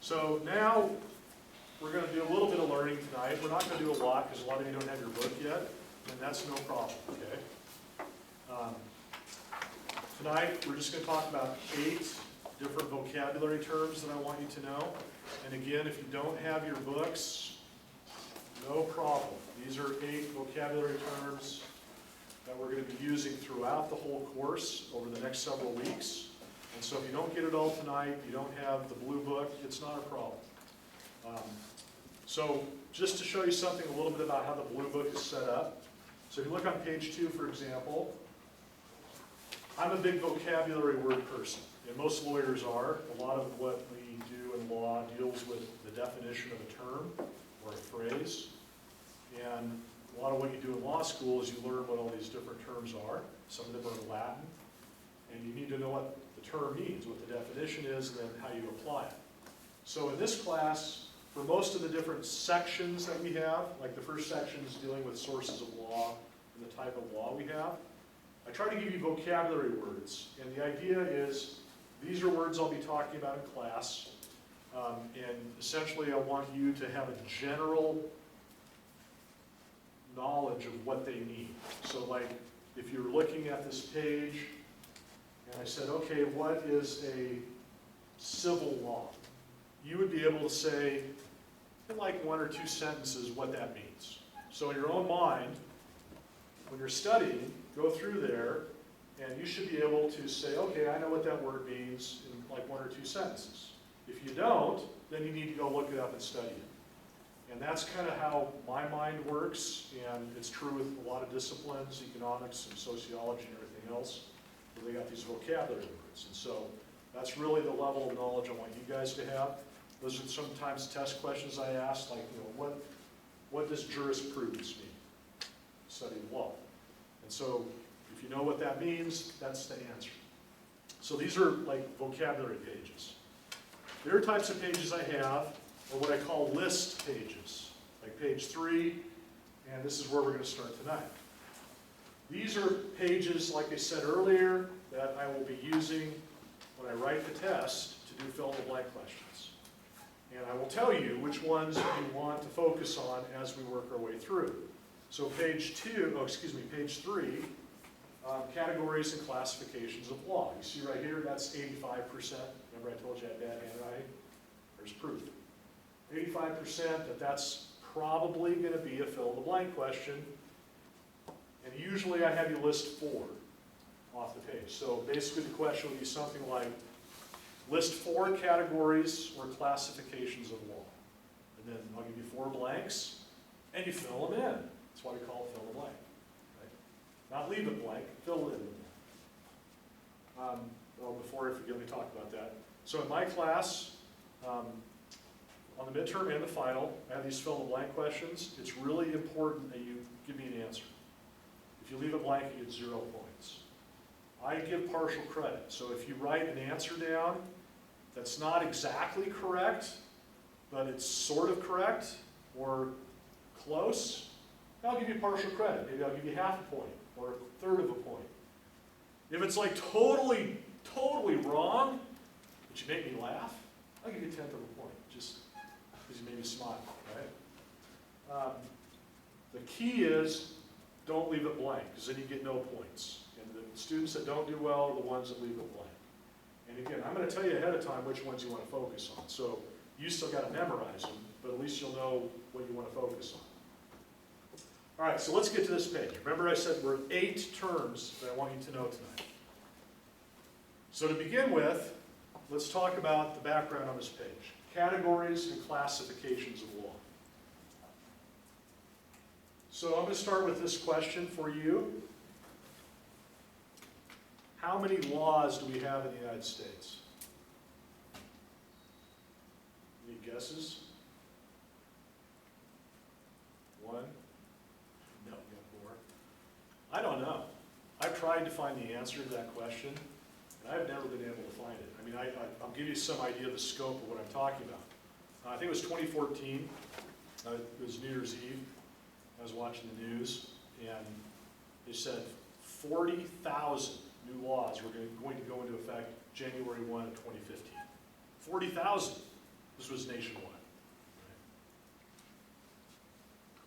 So now we're going to do a little bit of learning tonight. We're not going to do a lot because a lot of you don't have your book yet, and that's no problem, okay? Tonight we're just going to talk about 8 different vocabulary terms that I want you to know. And again, if you don't have your books, no problem. These are 8 vocabulary terms that we're going to be using throughout the whole course over the next several weeks. And so if you don't get it all tonight, you don't have the blue book, it's not a problem. So just to show you something a little bit about how the blue book is set up. So if you look on page 2, for example, I'm a big vocabulary word person, and most lawyers are. A lot of what we do in law deals with the definition of a term or a phrase. And a lot of what you do in law school is you learn what all these different terms are. Some of them are in Latin, and you need to know what the term means, what the definition is, and then how you apply it. So in this class, for most of the different sections that we have, like the first section is dealing with sources of law and the type of law we have, I try to give you vocabulary words, and the idea is these are words I'll be talking about in class, and essentially I want you to have a general knowledge of what they mean. So like if you're looking at this page and I said, okay, what is a civil law? You would be able to say in like 1 or 2 sentences what that means. So in your own mind, when you're studying, go through there and you should be able to say, okay, I know what that word means in like 1 or 2 sentences. If you don't, then you need to go look it up and study it. And that's kind of how my mind works, and it's true with a lot of disciplines, economics and sociology and everything else, where they got these vocabulary words. And so that's really the level of knowledge I want you guys to have. Those are sometimes test questions I ask, like, what does jurisprudence mean? Study of law. And so if you know what that means, that's the answer. So these are like vocabulary pages. The other types of pages I have are what I call list pages, like page 3, and this is where we're going to start tonight. These are pages, like I said earlier, that I will be using when I write the test to do fill-in-the-blank questions. And I will tell you which ones you want to focus on as we work our way through. So page 3, categories and classifications of law. You see right here, that's 85%. Remember I told you I had bad handwriting? There's proof. 85% that's probably going to be a fill-in-the-blank question. And usually I have you list 4 off the page. So basically the question will be something like, list 4 categories or classifications of law. And then I'll give you 4 blanks, and you fill them in. That's why we call it fill-in-the-blank. Right? Not leave it blank, fill it in. Well, before I forget, let me talk about that. So in my class, on the midterm and the final, I have these fill-in-the-blank questions. It's really important that you give me an answer. If you leave it blank, you get 0 points. I give partial credit. So if you write an answer down that's not exactly correct, but it's sort of correct or close, I'll give you partial credit. Maybe I'll give you half a point or a third of a point. If it's like totally wrong, but you make me laugh, I'll give you 1/10 of a point, just because you made me smile, right? The key is don't leave it blank, because then you get no points. And the students that don't do well are the ones that leave it blank. And again, I'm going to tell you ahead of time which ones you want to focus on. So you still got to memorize them, but at least you'll know what you want to focus on. All right, so let's get to this page. Remember I said we're 8 terms that I want you to know tonight. So to begin with, let's talk about the background on this page. Categories and classifications of law. So I'm going to start with this question for you. How many laws do we have in the United States? Any guesses? 1? No, you have more. I don't know. I've tried to find the answer to that question, and I've never been able to find it. I mean, I'll give you some idea of the scope of what I'm talking about. I think it was 2014. It was New Year's Eve. I was watching the news, and they said 40,000 new laws were going to go into effect January 1 of 2015. 40,000. This was nationwide.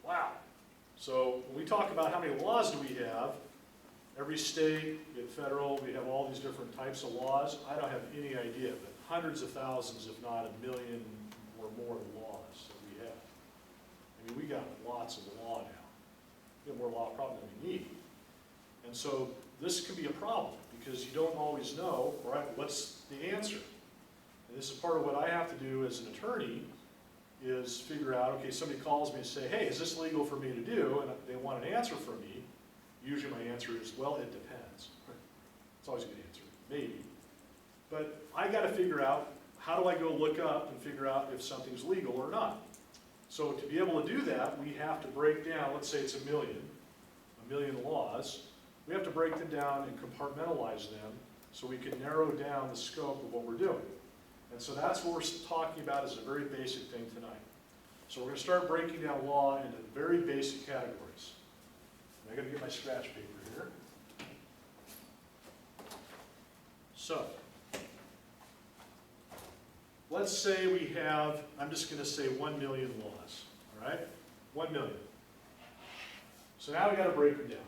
Right? Wow. So when we talk about how many laws do we have, every state, get federal, we have all these different types of laws. I don't have any idea, but hundreds of thousands, if not a million or more laws that we have. I mean, we got lots of law now. We have more law probably than we need. And so this can be a problem because you don't always know, right, what's the answer. And this is part of what I have to do as an attorney is figure out, okay, somebody calls me and say, hey, is this legal for me to do? And they want an answer from me. Usually my answer is, well, it depends. It's always a good answer, maybe. But I got to figure out, how do I go look up and figure out if something's legal or not? So to be able to do that, we have to break down, let's say it's a million laws. We have to break them down and compartmentalize them so we can narrow down the scope of what we're doing. And so that's what we're talking about as a very basic thing tonight. So we're going to start breaking down law into very basic categories. I got to get my scratch paper here. So, let's say we have, I'm just going to say 1 million laws, all right? 1 million. So now we got to break them down.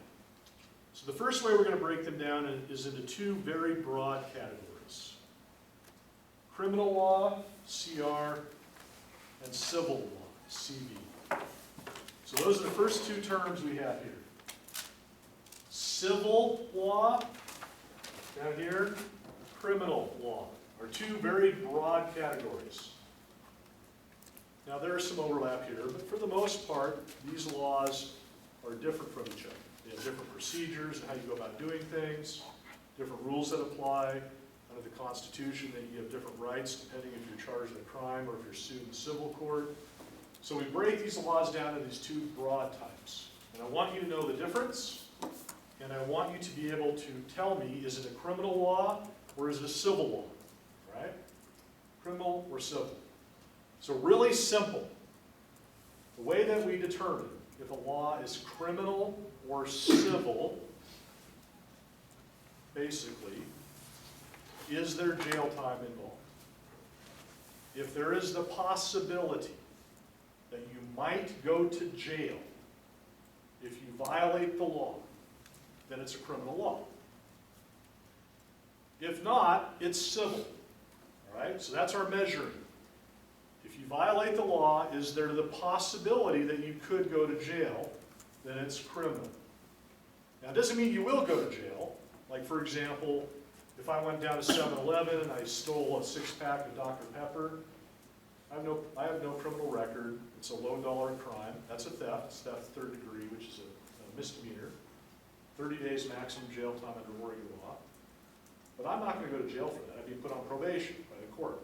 So the first way we're going to break them down is into two very broad categories. Criminal law, CR, and civil law, CV. So those are the first two terms we have here. Civil law, down here, criminal law, are two very broad categories. Now there is some overlap here, but for the most part, these laws are different from each other. They have different procedures and how you go about doing things, different rules that apply. Under the Constitution, that you have different rights depending if you're charged with a crime or if you're sued in civil court. So we break these laws down into these two broad types. And I want you to know the difference, and I want you to be able to tell me, is it a criminal law or is it a civil law, right? Criminal or civil. So really simple. The way that we determine if a law is criminal or civil, basically, is there jail time involved? If there is the possibility that you might go to jail if you violate the law, then it's a criminal law. If not, it's civil. All right? So that's our measuring. If you violate the law, is there the possibility that you could go to jail, then it's criminal. Now, it doesn't mean you will go to jail. Like, for example, if I went down to 7-Eleven and I stole a 6-pack of Dr. Pepper, I have no criminal record. It's a low-dollar crime. That's a theft. It's theft third degree, which is a misdemeanor. 30 days maximum jail time under Oregon law. But I'm not going to go to jail for that. I'd be put on probation by the court.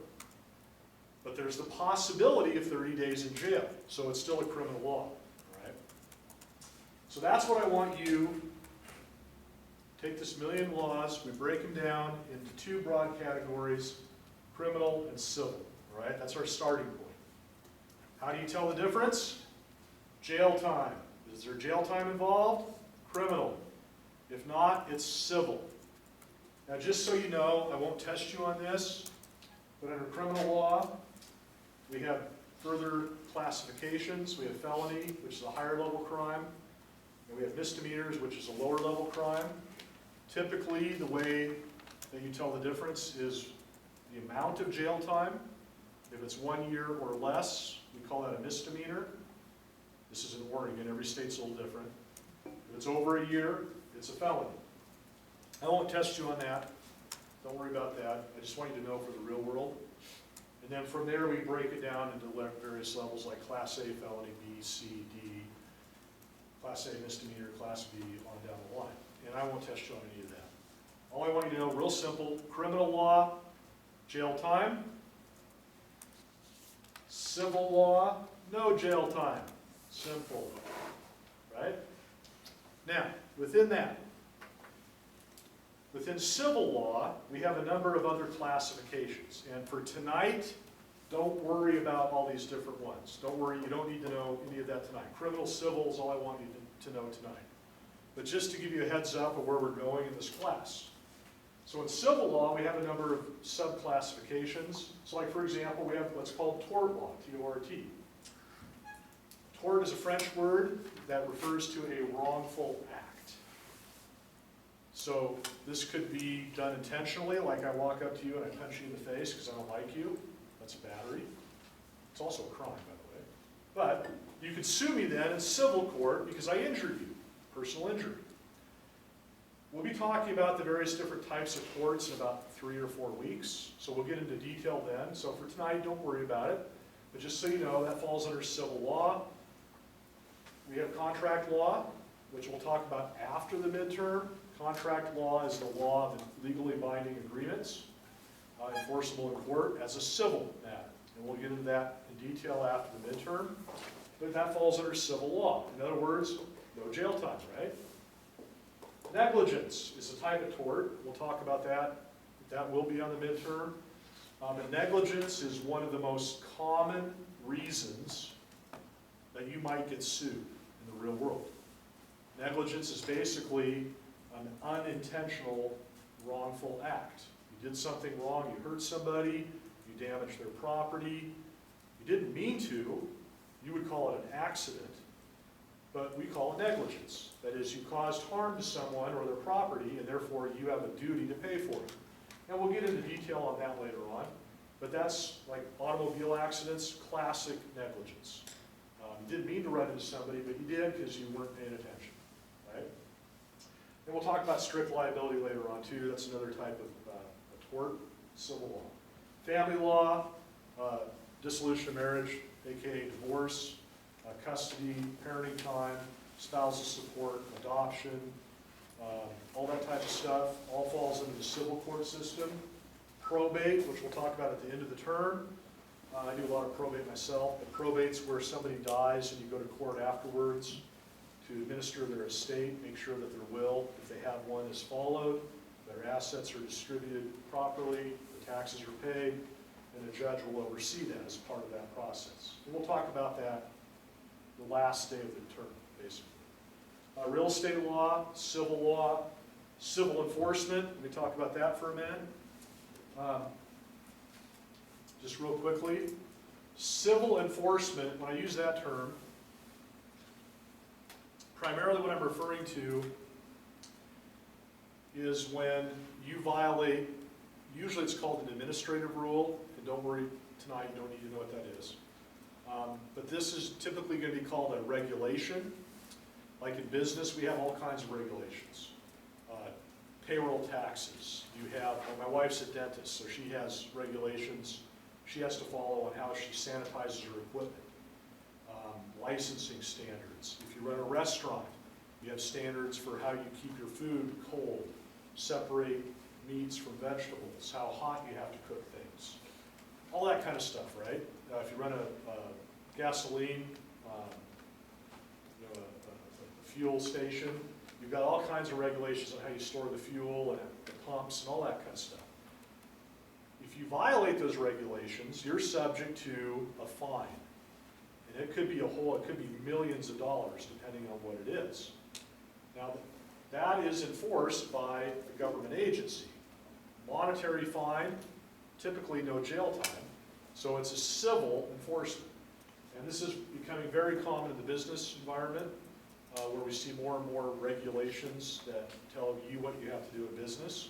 But there's the possibility of 30 days in jail. So it's still a criminal law. Right? So that's what I want you. Take this million laws, we break them down into two broad categories, criminal and civil. All right? That's our starting point. How do you tell the difference? Jail time. Is there jail time involved? Criminal. If not, it's civil. Now, just so you know, I won't test you on this, but under criminal law, we have further classifications. We have felony, which is a higher level crime, and we have misdemeanors, which is a lower level crime. Typically, the way that you tell the difference is the amount of jail time. If it's 1 year or less, we call that a misdemeanor. This is in Oregon. Every state's a little different. If it's over a year, it's a felony. I won't test you on that. Don't worry about that. I just want you to know for the real world. And then from there, we break it down into various levels like Class A felony, B, C, D, Class A misdemeanor, Class B, on down the line. And I won't test you on any of that. All I want you to know, real simple, criminal law, jail time. Civil law, no jail time. Simple. Right? Now, within that, within civil law, we have a number of other classifications. And for tonight, don't worry about all these different ones. Don't worry, you don't need to know any of that tonight. Criminal, civil is all I want you to know tonight. But just to give you a heads up of where we're going in this class. So in civil law, we have a number of subclassifications. So like, for example, we have what's called tort law, T-O-R-T. Tort is a French word that refers to a wrongful act. So this could be done intentionally, like I walk up to you and I punch you in the face because I don't like you. That's a battery. It's also a crime, by the way. But you could sue me then in civil court because I injured you, personal injury. We'll be talking about the various different types of torts in about 3 or 4 weeks, so we'll get into detail then. So for tonight, don't worry about it. But just so you know, that falls under civil law. We have contract law, which we'll talk about after the midterm. Contract law is the law of legally binding agreements, enforceable in court as a civil matter. And we'll get into that in detail after the midterm. But that falls under civil law. In other words, no jail time, right? Negligence is a type of tort. We'll talk about that. That will be on the midterm. And negligence is one of the most common reasons that you might get sued in the real world. Negligence is basically an unintentional wrongful act. You did something wrong, you hurt somebody, you damaged their property, you didn't mean to, you would call it an accident, but we call it negligence. That is, you caused harm to someone or their property, and therefore you have a duty to pay for it. And we'll get into detail on that later on, but that's like automobile accidents, classic negligence. You didn't mean to run into somebody, but you did because you weren't paying attention, right? And we'll talk about strict liability later on too. That's another type of a tort, civil law. Family law, dissolution of marriage, aka divorce, custody, parenting time, spousal support, adoption, all that type of stuff, all falls into the civil court system. Probate, which we'll talk about at the end of the term. I do a lot of probate myself, but probate's where somebody dies and you go to court afterwards to administer their estate, make sure that their will, if they have one, is followed, their assets are distributed properly, the taxes are paid, and the judge will oversee that as part of that process. And we'll talk about that the last day of the term, basically. Real estate law, civil enforcement. Let me talk about that for a minute. Just real quickly, civil enforcement, when I use that term, primarily what I'm referring to is when you violate, usually it's called an administrative rule, and don't worry tonight, you don't need to know what that is. But this is typically going to be called a regulation. Like in business, we have all kinds of regulations. Payroll taxes. You have, well, my wife's a dentist, so she has regulations she has to follow on how she sanitizes her equipment. Licensing standards. If you run a restaurant, you have standards for how you keep your food cold, separate meats from vegetables, how hot you have to cook things. All that kind of stuff, right? If you run a gasoline, a fuel station, you've got all kinds of regulations on how you store the fuel and the pumps and all that kind of stuff. If you violate those regulations, you're subject to a fine. And it could be it could be millions of dollars depending on what it is. Now, that is enforced by a government agency. Monetary fine, typically no jail time, so it's a civil enforcement. And this is becoming very common in the business environment, where we see more and more regulations that tell you what you have to do in business.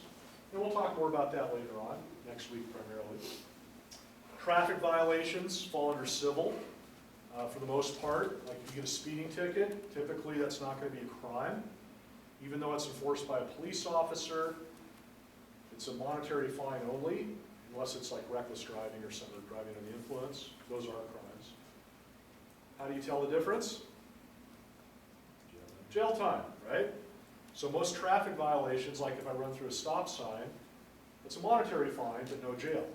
And we'll talk more about that later on, next week primarily. Traffic violations fall under civil for the most part. Like if you get a speeding ticket, typically that's not going to be a crime. Even though it's enforced by a police officer, it's a monetary fine only, unless it's like reckless driving or something, driving under the influence. Those are crimes. How do you tell the difference? Jail time, right? So most traffic violations, like if I run through a stop sign, it's a monetary fine, but no jail,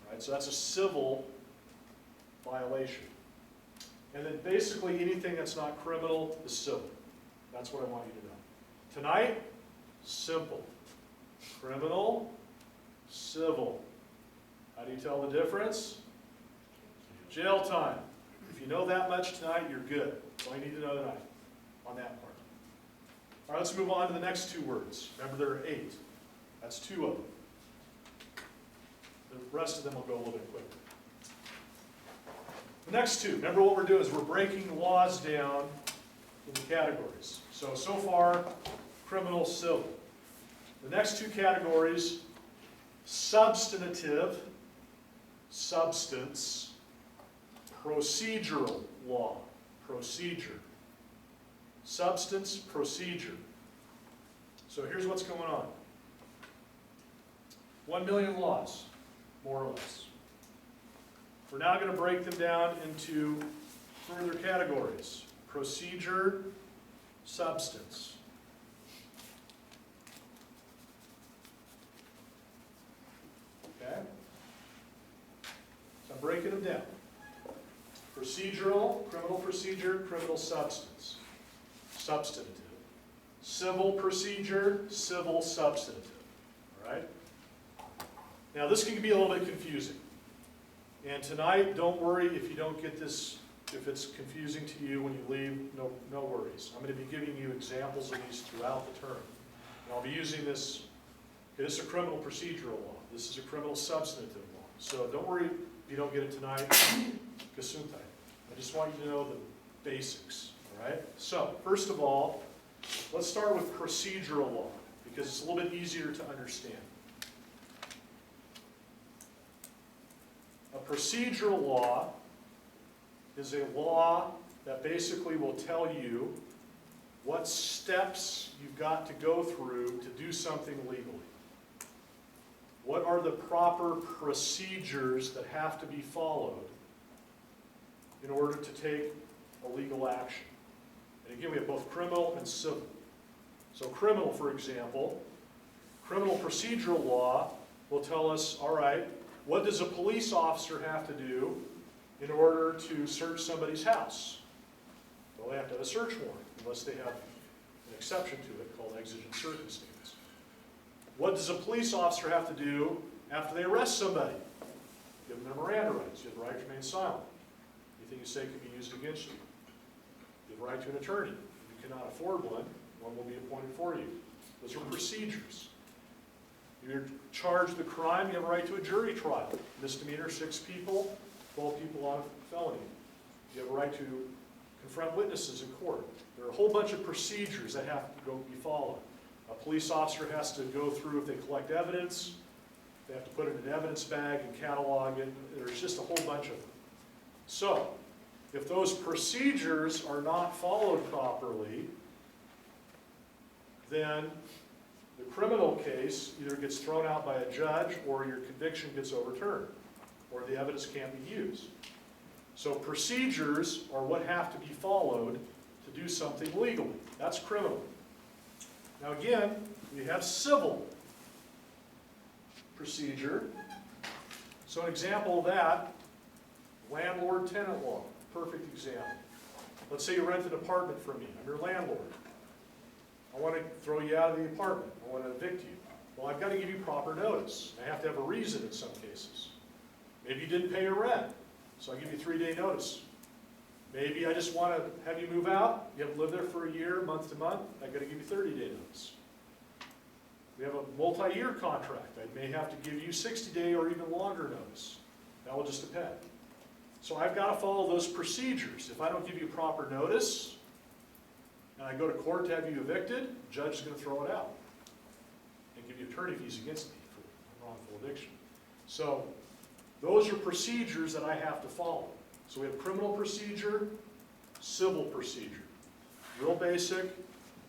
right? So that's a civil violation. And then basically anything that's not criminal is civil. That's what I want you to know. Tonight, simple. Criminal, civil. How do you tell the difference? Jail time. If you know that much tonight, you're good. That's all you need to know tonight on that part. All right, let's move on to the next two words. Remember, there are 8. That's 2 of them. The rest of them will go a little bit quicker. The next two, remember what we're doing is we're breaking laws down into categories. So far, criminal, civil. The next two categories, substantive, substance, procedural law, procedure. Substance, procedure. So here's what's going on. 1 million laws, more or less. We're now going to break them down into further categories. Procedure, substance. Okay? So I'm breaking them down. Procedural, criminal procedure, criminal substance. Substantive. Civil procedure, civil substantive. All right? Now this can be a little bit confusing. And tonight, don't worry if you don't get this, if it's confusing to you when you leave, no worries. I'm going to be giving you examples of these throughout the term. And I'll be using this, okay, this is a criminal procedural law. This is a criminal substantive law. So don't worry if you don't get it tonight. Gesundheit. I just want you to know the basics, all right? So, first of all, let's start with procedural law, because it's a little bit easier to understand. A procedural law is a law that basically will tell you what steps you've got to go through to do something legally. What are the proper procedures that have to be followed in order to take a legal action? And again, we have both criminal and civil. So criminal, for example, criminal procedural law will tell us, all right, what does a police officer have to do in order to search somebody's house? Well, they have to have a search warrant, unless they have an exception to it called exigent circumstance. What does a police officer have to do after they arrest somebody? Give them their Miranda rights. You have the right to remain silent. Anything you say can be used against you. You have the right to an attorney. If you cannot afford one, one will be appointed for you. Those are procedures. If you're charged with a crime, you have a right to a jury trial. Misdemeanor, 6 people, 12 people on a felony. You have a right to confront witnesses in court. There are a whole bunch of procedures that have to be followed. A police officer has to go through, if they collect evidence, they have to put it in an evidence bag and catalog it. There's just a whole bunch of them. So, if those procedures are not followed properly, then the criminal case either gets thrown out by a judge or your conviction gets overturned, or the evidence can't be used. So procedures are what have to be followed to do something legally. That's criminal. Now again, we have civil procedure. So an example of that, landlord-tenant law, perfect example. Let's say you rent an apartment from me. I'm your landlord. I want to throw you out of the apartment. I want to evict you. Well, I've got to give you proper notice. I have to have a reason in some cases. Maybe you didn't pay your rent, so I give you 3-day notice. Maybe I just want to have you move out. You have to live there for a year, month to month. I've got to give you 30-day notice. We have a multi-year contract. I may have to give you 60-day or even longer notice. That will just depend. So I've got to follow those procedures. If I don't give you proper notice, and I go to court to have you evicted, the judge is going to throw it out and give you attorney fees against me for wrongful eviction. So those are procedures that I have to follow. So we have criminal procedure, civil procedure. Real basic,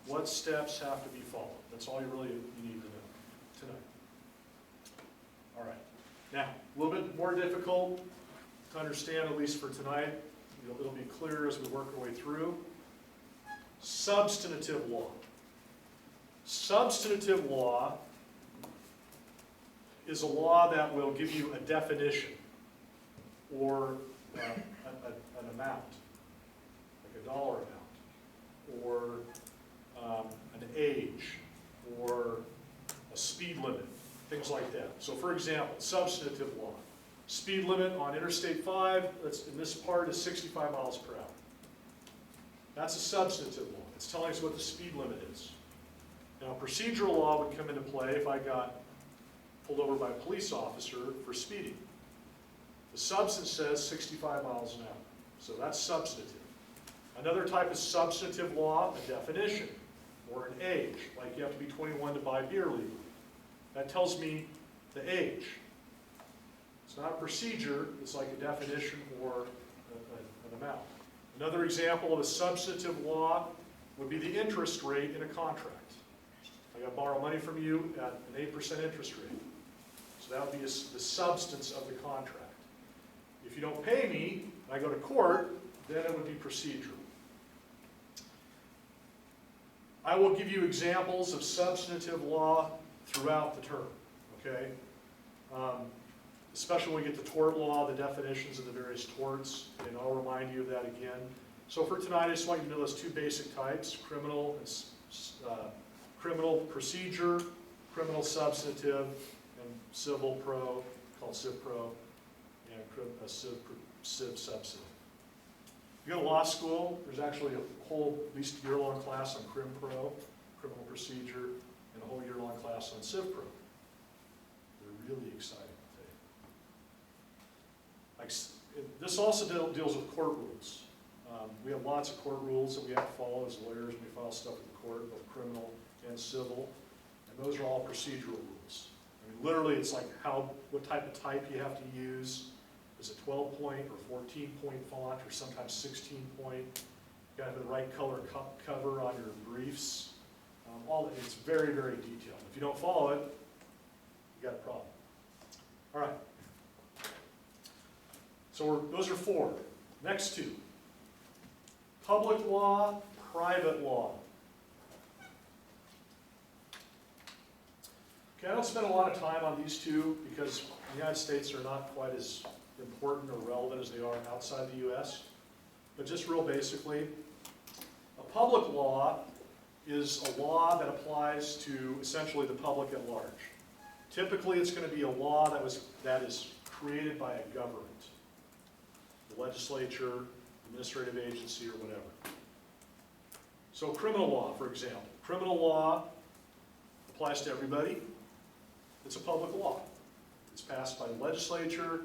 what steps have to be followed. That's all you need to know tonight. All right. Now, a little bit more difficult to understand, at least for tonight. It'll be clear as we work our way through. Substantive law. Substantive law is a law that will give you a definition or an amount, like a dollar amount, or an age, or a speed limit, things like that. So for example, substantive law. Speed limit on Interstate 5, in this part, is 65 miles per hour. That's a substantive law. It's telling us what the speed limit is. Now, procedural law would come into play if I got pulled over by a police officer for speeding. The substance says 65 miles an hour, so that's substantive. Another type of substantive law, a definition, or an age, like you have to be 21 to buy beer legally. That tells me the age. It's not a procedure, it's like a definition or an amount. Another example of a substantive law would be the interest rate in a contract. I got to borrow money from you at an 8% interest rate. So that would be the substance of the contract. If you don't pay me, and I go to court, then it would be procedural. I will give you examples of substantive law throughout the term, okay? Especially when we get to tort law, the definitions of the various torts, and I'll remind you of that again. So for tonight, I just want you to know those two basic types, criminal procedure, criminal substantive, and civil pro, called civ pro, and civ substantive. If you go to law school, there's actually a whole, at least year-long class on crim pro, criminal procedure, and a whole year-long class on civ pro. They're really exciting. This also deals with court rules. We have lots of court rules that we have to follow as lawyers when we file stuff with the court, both criminal and civil, and those are all procedural rules. I mean, literally, it's like what type of type you have to use. Is it 12-point or 14-point font, or sometimes 16-point? You got to have the right color cover on your briefs. It's very, very detailed. If you don't follow it, you got a problem. All right. So those are 4. Next 2. Public law, private law. Okay, I don't spend a lot of time on these two because the United States are not quite as important or relevant as they are outside the U.S. But just real basically, a public law is a law that applies to essentially the public at large. Typically, it's going to be a law that is created by a government. The legislature, administrative agency, or whatever. So criminal law, for example. Criminal law applies to everybody. It's a public law. It's passed by the legislature,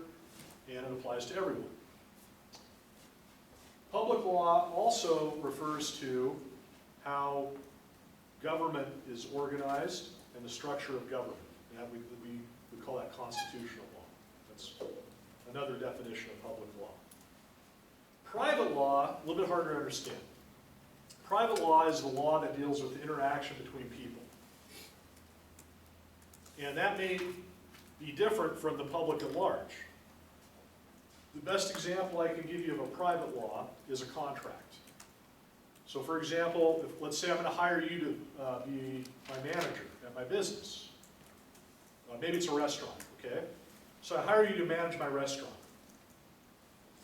and it applies to everyone. Public law also refers to how government is organized and the structure of government. And we call that constitutional law. That's another definition of public law. Private law, a little bit harder to understand. Private law is the law that deals with interaction between people. And that may be different from the public at large. The best example I can give you of a private law is a contract. So for example, let's say I'm going to hire you to be my manager at my business. Maybe it's a restaurant, okay? So I hire you to manage my restaurant.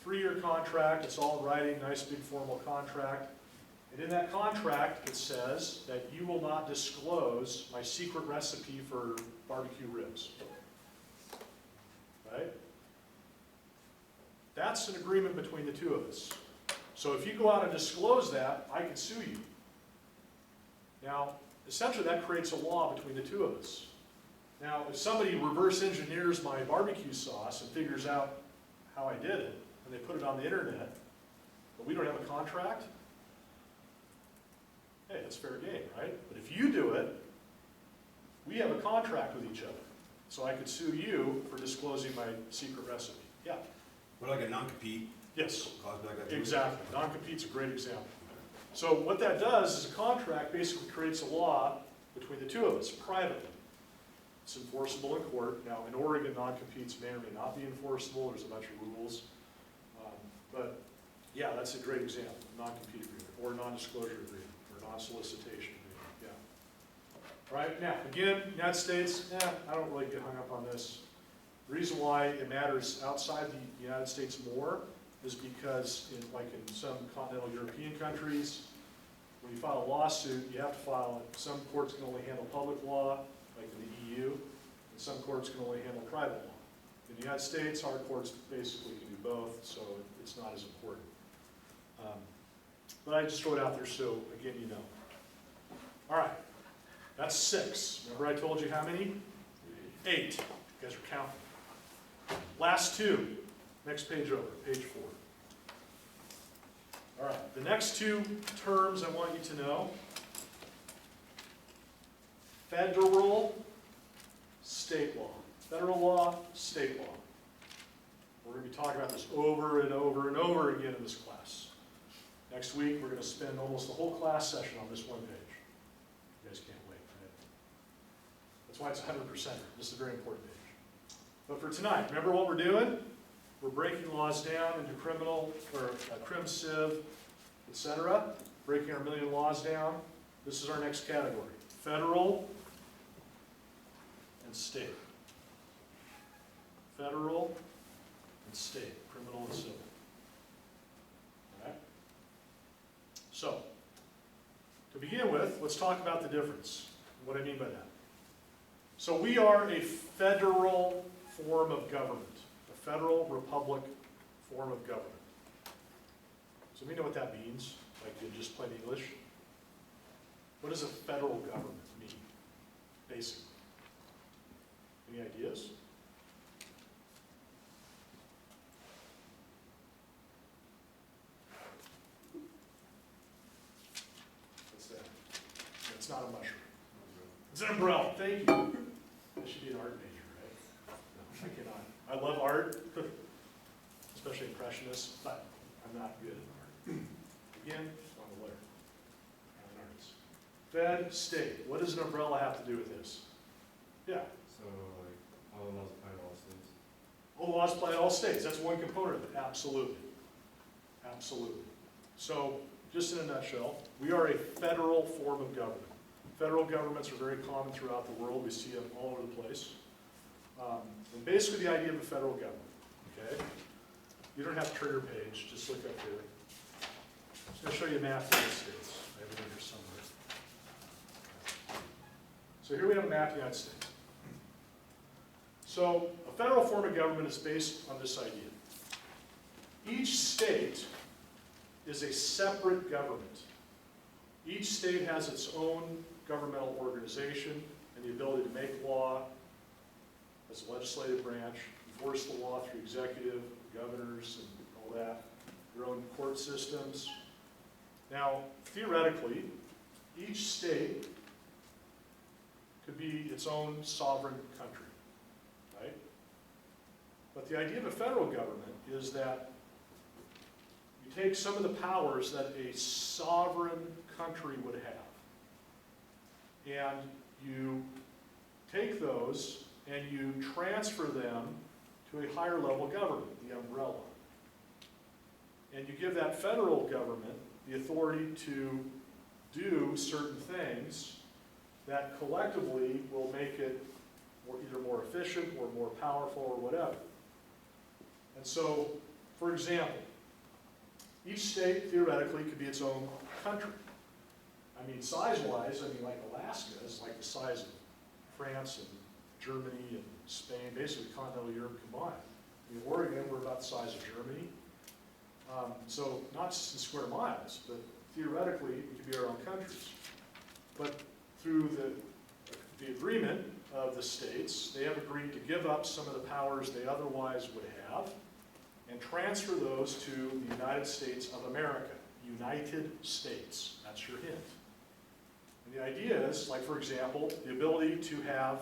3-year contract, it's all in writing, nice big formal contract. And in that contract, it says that you will not disclose my secret recipe for barbecue ribs. Right? That's an agreement between the two of us. So if you go out and disclose that, I can sue you. Now, essentially that creates a law between the two of us. Now, if somebody reverse engineers my barbecue sauce and figures out how I did it, and they put it on the internet, but we don't have a contract, hey, that's fair game, right? But if you do it, we have a contract with each other. So I could sue you for disclosing my secret recipe. Yeah? What, like a non-compete? Yes. Like Exactly. Non-compete's a great example. So what that does is a contract basically creates a law between the two of us, privately. It's enforceable in court. Now, in Oregon, non-competes may or may not be enforceable. There's a bunch of rules. But yeah, that's a great example, non-compete agreement, or non-disclosure agreement, or non-solicitation agreement, yeah. All right, now, again, United States, I don't really get hung up on this. The reason why it matters outside the United States more is because, like in some continental European countries, when you file a lawsuit, you have to file it. Some courts can only handle public law, like in the EU, and some courts can only handle private law. In the United States, our courts basically can do both, so it's not as important. But I just throw it out there so, again, you know. All right, that's 6. Remember I told you how many? 8. You guys are counting. Last two. Next page over, page 4. All right, the next two terms I want you to know. Federal, state law. Federal law, state law. We're going to be talking about this over and over and over again in this class. Next week, we're going to spend almost the whole class session on this one page. You guys can't wait, right? That's why it's 100%. This is a very important page. But for tonight, remember what we're doing? We're breaking laws down into criminal, or crim civ, etc. Breaking our million laws down. This is our next category. Federal and state. Federal and state, criminal and civil. All right? So, to begin with, let's talk about the difference, what I mean by that. So we are a federal form of government, a federal republic form of government. So we know what that means, like in just plain English. What does a federal government mean, basically? Any ideas? What's that? It's not a mushroom. It's an umbrella. Thank you. That should be an art major, right? No, I cannot. I love art, especially impressionists, but I'm not good at art. Again, I'm a lawyer. I'm an artist. Fed, state. What does an umbrella have to do with this? Yeah. So, like, all the laws apply to all states? All the laws apply to all states. That's one component of it. Absolutely. Absolutely. So, just in a nutshell, we are a federal form of government. Federal governments are very common throughout the world. We see them all over the place. And basically the idea of a federal government, okay? You don't have to turn your page, just look up here. I'm just going to show you a map of the United States. I have it in here somewhere. So here we have a map of the United States. So a federal form of government is based on this idea. Each state is a separate government. Each state has its own governmental organization and the ability to make law as a legislative branch, enforce the law through executive, governors, and all that, their own court systems. Now, theoretically, each state could be its own sovereign country, right? But the idea of a federal government is that you take some of the powers that a sovereign country would have, and you take those and you transfer them to a higher level government, the umbrella. And you give that federal government the authority to do certain things that collectively will make it either more efficient or more powerful or whatever. And so, for example, each state theoretically could be its own country. I mean, size-wise, like Alaska is like the size of France and Germany and Spain, basically continental Europe combined. In Oregon, we're about the size of Germany. So not just in square miles, but theoretically, we could be our own countries. But through the agreement of the states, they have agreed to give up some of the powers they otherwise would have and transfer those to the United States of America. United States, that's your hint. And the idea is, like for example, the ability to have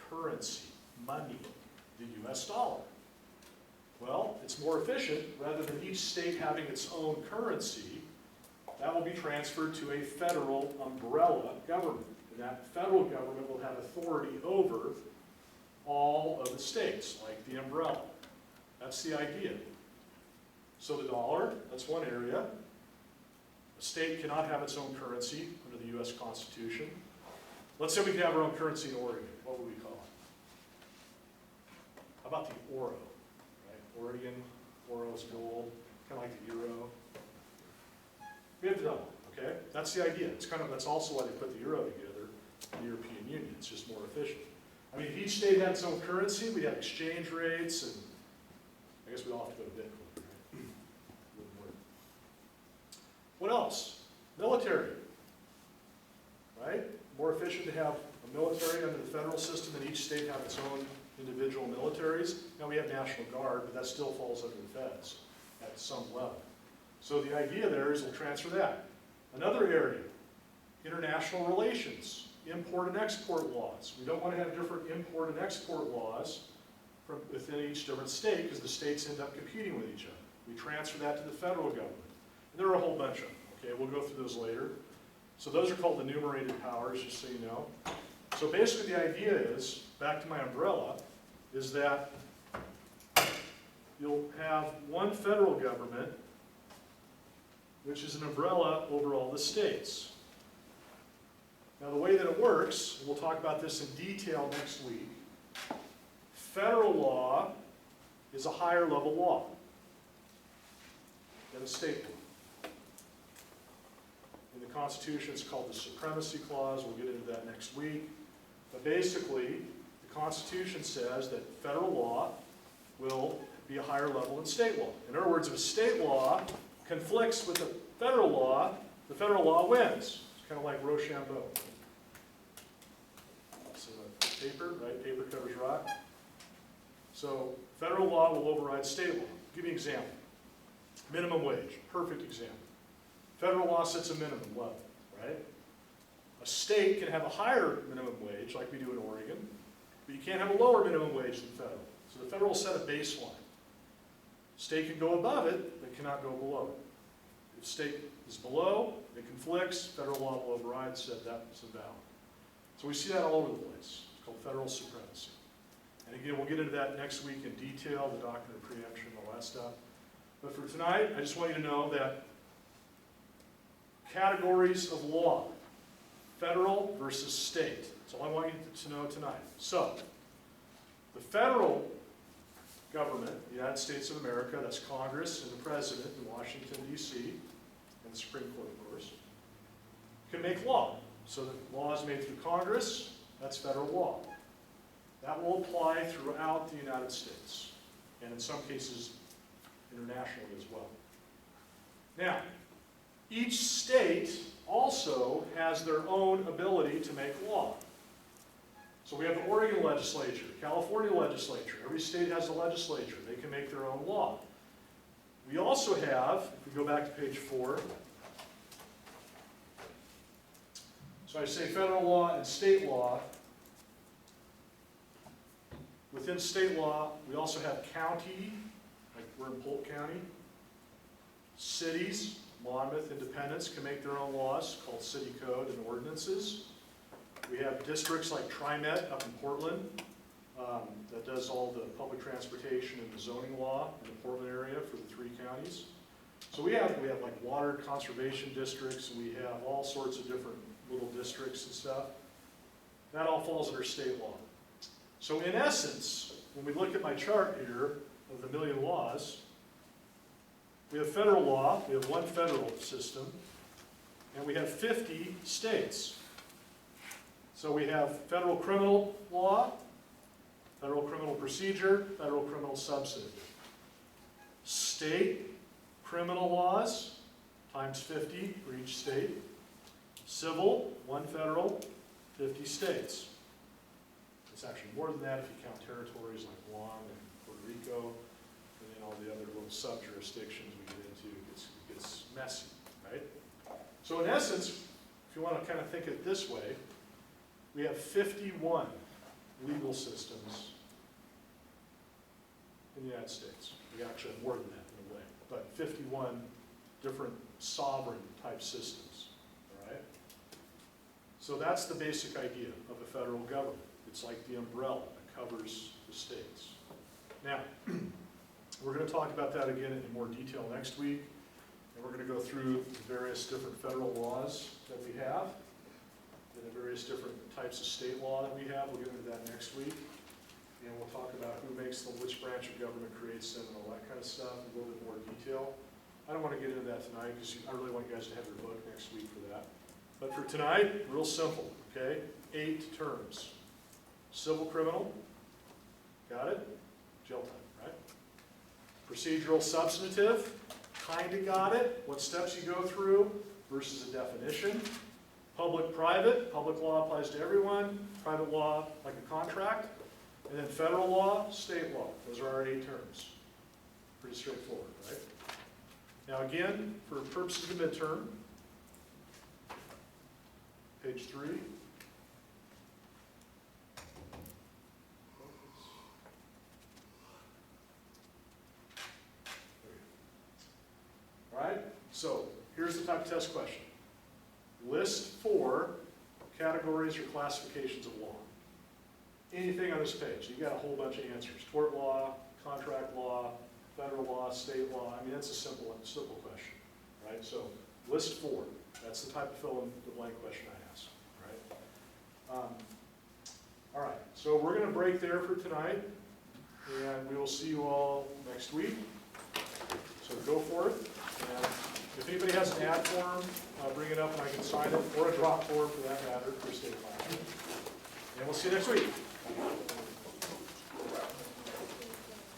currency, money, the US dollar. Well, it's more efficient, rather than each state having its own currency, that will be transferred to a federal umbrella government. And that federal government will have authority over all of the states, like the umbrella. That's the idea. So the dollar, that's one area. A state cannot have its own currency under the US Constitution. Let's say we could have our own currency in Oregon. What would we call it? How about the Oro? Right? Oregon, Oro's gold, kind of like the euro. We have the dollar, okay? That's the idea. That's also why they put the euro together in the European Union. It's just more efficient. I mean, if each state had its own currency, we'd have exchange rates, and I guess we'd all have to go to Bitcoin, right? Wouldn't work. What else? Military, right? More efficient to have a military under the federal system, and each state have its own individual militaries. Now we have National Guard, but that still falls under the feds at some level. So the idea there is we'll transfer that. Another area, international relations, import and export laws. We don't want to have different import and export laws from within each different state because the states end up competing with each other. We transfer that to the federal government. And there are a whole bunch of them. Okay, we'll go through those later. So those are called enumerated powers, just so you know. So basically the idea is, back to my umbrella, is that you'll have one federal government, which is an umbrella over all the states. Now the way that it works, and we'll talk about this in detail next week, federal law is a higher level law than a state law. In the Constitution, it's called the Supremacy Clause. We'll get into that next week. But basically, the Constitution says that federal law will be a higher level than state law. In other words, if a state law conflicts with the federal law wins. It's kind of like Rochambeau. So paper, right? Paper covers rock. So federal law will override state law. I'll give you an example. Minimum wage, perfect example. Federal law sets a minimum level, right? A state can have a higher minimum wage, like we do in Oregon, but you can't have a lower minimum wage than federal. So the federal will set a baseline. State can go above it, but cannot go below it. If state is below, it conflicts, federal law will override, set that as a valid. So we see that all over the place. It's called federal supremacy. And again, we'll get into that next week in detail, the doctrine of preemption, all that stuff. But for tonight, I just want you to know that categories of law, federal versus state. That's all I want you to know tonight. So, the federal government, the United States of America, that's Congress and the President in Washington, D.C., and the Supreme Court, of course, can make law. So the law is made through Congress, that's federal law. That will apply throughout the United States, and in some cases, internationally as well. Now, each state also has their own ability to make law. So we have the Oregon legislature, California legislature. Every state has a legislature. They can make their own law. We also have, if we go back to page 4, so I say federal law and state law. Within state law, we also have county, like we're in Polk County. Cities, Monmouth, Independence can make their own laws called city code and ordinances. We have districts like TriMet up in Portland that does all the public transportation and the zoning law in the Portland area for the 3 counties. So we have like water conservation districts, we have all sorts of different little districts and stuff. That all falls under state law. So in essence, when we look at my chart here of the million laws, we have federal law, we have one federal system, and we have 50 states. So we have federal criminal law, federal criminal procedure, federal criminal substantive. State criminal laws, times 50 for each state. Civil, one federal, 50 states. It's actually more than that if you count territories like Guam and Puerto Rico, and then all the other little sub-jurisdictions we get into. It gets messy, right? So in essence, if you want to kind of think it this way, we have 51 legal systems in the United States. We actually have more than that in a way, but 51 different sovereign type systems, all right? So that's the basic idea of the federal government. It's like the umbrella that covers the states. Now, we're going to talk about that again in more detail next week, and we're going to go through the various different federal laws that we have, and the various different types of state law that we have. We'll get into that next week, and we'll talk about who makes them, which branch of government creates them, and all that kind of stuff in a little bit more detail. I don't want to get into that tonight because I really want you guys to have your book next week for that. But for tonight, real simple, okay? 8 terms. Civil criminal, got it? Jail time, right? Procedural substantive, kind of got it. What steps you go through versus a definition. Public-private, public law applies to everyone, private law like a contract, and then federal law, state law. Those are our 8 terms. Pretty straightforward, right? Now again, for purposes of the midterm, page 3. All right, so here's the type of test question. List 4 categories or classifications of law. Anything on this page, you got a whole bunch of answers. Tort law, contract law, federal law, state law. I mean, that's a simple question, right? So list 4, that's the type of fill in the blank question I asked, right? All right, so we're going to break there for tonight, and we will see you all next week. So go forth, and if anybody has an ad form, bring it up and I can sign it, or a drop form for that matter, for state class. And we'll see you next week.